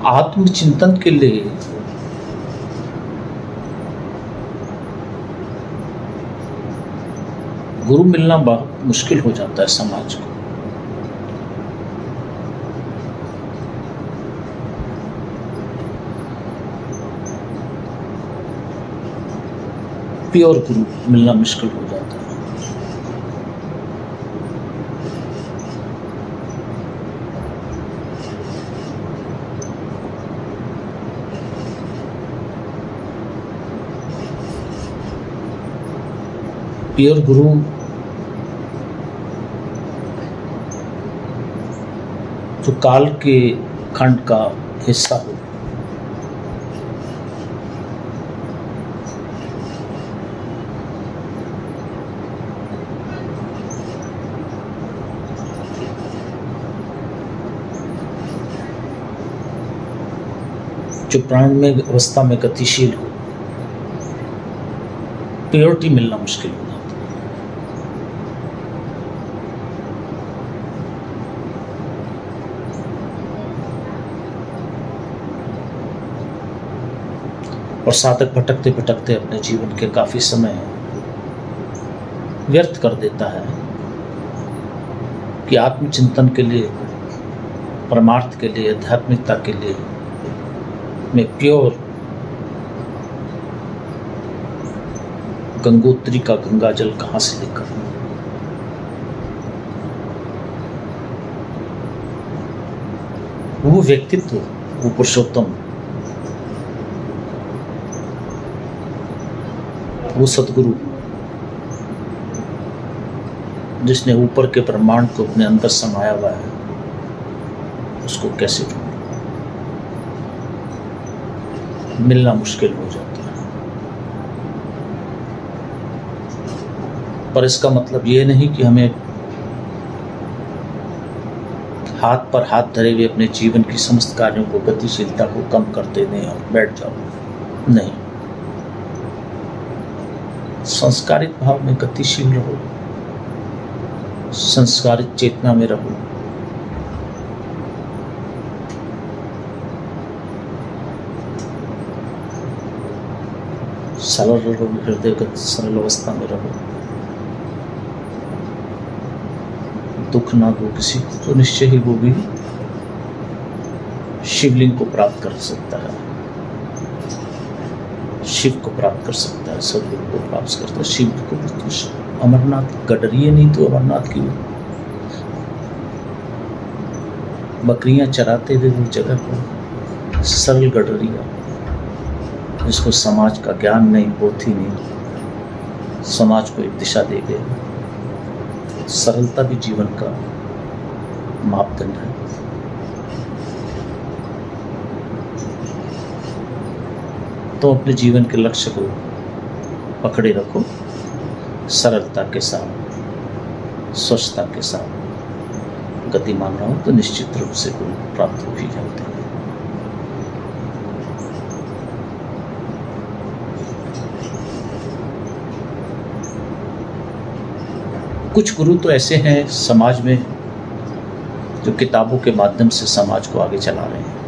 आत्मचिंतन के लिए गुरु मिलना बहुत मुश्किल हो जाता है समाज को। प्योर गुरु मिलना मुश्किल हो जाता है। प्योर गुरु जो काल के खंड का हिस्सा हो, जो प्राण में अवस्था में गतिशील हो, प्योरिटी मिलना मुश्किल हो जाता है। और साधक भटकते भटकते अपने जीवन के काफी समय व्यर्थ कर देता है कि आत्मचिंतन के लिए, परमार्थ के लिए, आध्यात्मिकता के लिए मैं प्योर गंगोत्री का गंगा जल कहाँ से लेकर आऊं? वो व्यक्तित्व, वो पुरुषोत्तम, वो सतगुरु जिसने ऊपर के ब्रह्मांड को अपने अंदर समाया हुआ है, उसको कैसे ढूंढे? मिलना मुश्किल हो जाता है। पर इसका मतलब ये नहीं कि हमें हाथ पर हाथ धरे हुए अपने जीवन की समस्त कार्यों को, गतिशीलता को कम कर देने और बैठ जाओ। नहीं, संस्कारित भाव में गतिशील रहो, संस्कारित चेतना में रहो। सरल रहो, हृदयगत सरल अवस्था में रहो। दुख ना दो किसी को, तो निश्चय ही वो भी शिवलिंग को प्राप्त कर सकता है, शिव को प्राप्त कर सकता है, सदगुरु को प्राप्त करता है। शिव को अमरनाथ गडरिए नहीं तो अमरनाथ की बकरियां चराते हुए वो जगह को सरल गडरिया, जिसको समाज का ज्ञान नहीं, पोथी नहीं, समाज को एक दिशा दे गए। सरलता भी जीवन का मापदंड है। तो अपने जीवन के लक्ष्य को पकड़े रखो, सरलता के साथ, स्वच्छता के साथ गतिमान रहो, तो निश्चित रूप से गुरु प्राप्त हो ही जाते हैं। कुछ गुरु तो ऐसे हैं समाज में जो किताबों के माध्यम से समाज को आगे चला रहे हैं।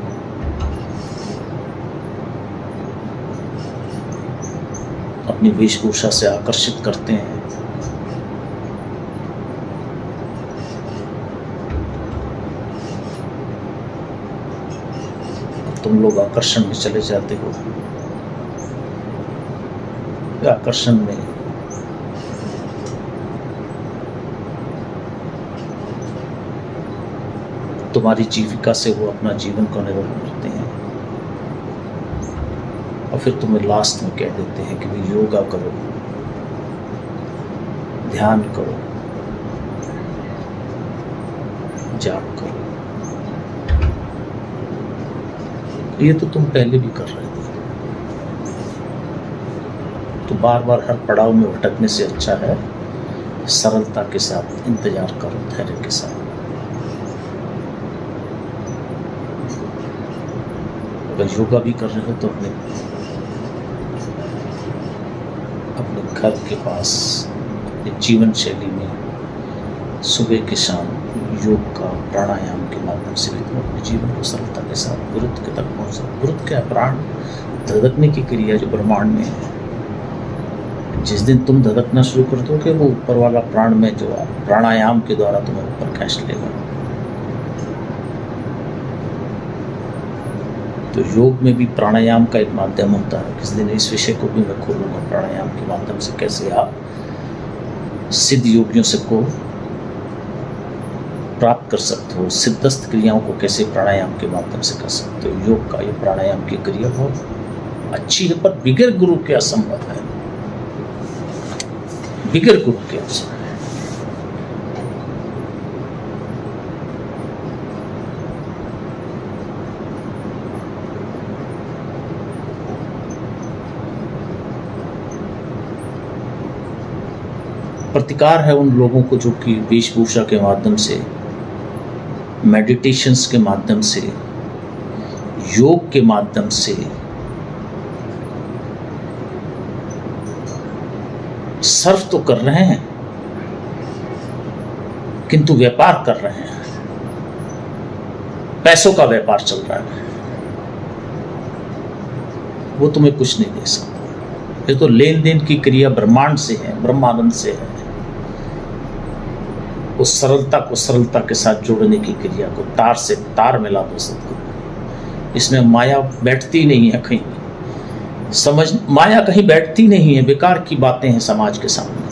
अपनी वेशभूषा से आकर्षित करते हैं, तुम लोग आकर्षण में चले जाते हो। आकर्षण में तुम्हारी जीविका से वो अपना जीवन को निर्वाह करते हैं, और फिर तुम्हें लास्ट में कह देते हैं कि भाई योगा करो, ध्यान करो, जाप करो। ये तो तुम पहले भी कर रहे थे, तो बार बार हर पड़ाव में भटकने से अच्छा है सरलता के साथ इंतजार करो, धैर्य के साथ। अगर योगा भी कर रहे हो तो अपने घर के पास अपनी जीवन शैली में सुबह के शाम योग का प्राणायाम के माध्यम से भी तुम अपने जीवन को सरलता के साथ गुरुत्व के तक पहुँच सकते। गुरुत्व क्या है? प्राण धड़कने की क्रिया जो ब्रह्मांड में है। जिस दिन तुम धड़कना शुरू कर दोगे वो ऊपर वाला प्राण में जो प्राणायाम के द्वारा तुम्हें ऊपर खींच लेगा। तो योग में भी प्राणायाम का एक माध्यम होता है। किस दिन इस विषय को भी मैं खोलूँगा, प्राणायाम के माध्यम से कैसे आप सिद्ध योगियों से को प्राप्त कर सकते हो, सिद्धस्थ क्रियाओं को कैसे प्राणायाम के माध्यम से कर सकते हो। योग का ये प्राणायाम की क्रिया बहुत अच्छी है, पर बिगर गुरु के असंभव है, बिगर गुरु के असंभव है। प्रतिकार है उन लोगों को जो कि वेशभूषा के माध्यम से, मेडिटेशंस के माध्यम से, योग के माध्यम से सर्व तो कर रहे हैं किंतु व्यापार कर रहे हैं, पैसों का व्यापार चल रहा है। वो तुम्हें कुछ नहीं दे सकता। ये तो लेन देन की क्रिया ब्रह्मांड से है, ब्रह्मानंद से है। उस सरलता को सरलता के साथ जोड़ने की क्रिया को तार से तार मिला दो सदगुरु। इसमें माया बैठती नहीं है कहीं, समझ माया कहीं बैठती नहीं है। बेकार की बातें हैं समाज के सामने।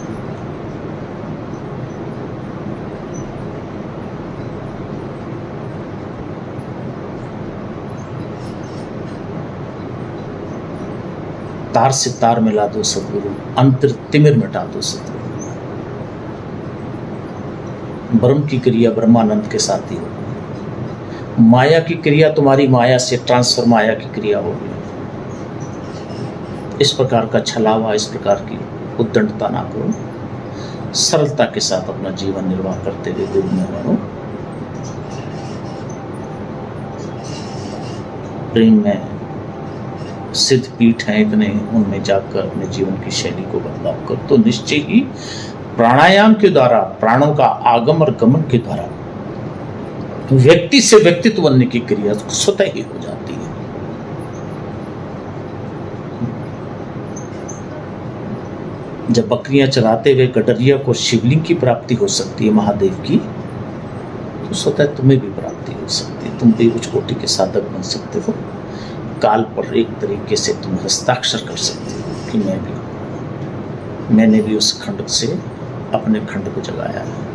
तार से तार मिला दो सदगुरु, अंतर तिमिर मिटा दो सदगुरु। ब्रह्म की क्रिया ब्रह्मानंद के साथ ही होगी। माया की क्रिया तुम्हारी माया से ट्रांसफर माया की क्रिया होगी। इस प्रकार का छलावा, इस प्रकार की उद्दंडता ना करो। सरलता के साथ अपना जीवन निर्वाह करते हुए गुरु में बनो। प्रेम में सिद्ध पीठ हैं इतने, उनमें जाकर अपने जीवन की शैली को बदलाव कर तो निश्चय ही प्राणायाम के द्वारा, प्राणों का आगम और गमन के द्वारा व्यक्ति से व्यक्तित्व बनने की क्रिया स्वतः ही हो जाती है। जब बकरियां चराते हुए गडरिया को शिवलिंग की प्राप्ति हो सकती है महादेव की, तो स्वतः तुम्हें भी प्राप्ति हो सकती है। तुम भी उच्च कोटि के साधक बन सकते हो। काल पर एक तरीके से तुम हस्ताक्षर कर सकते हो कि मैंने भी उस खंड से अपने खंड को जगाया है।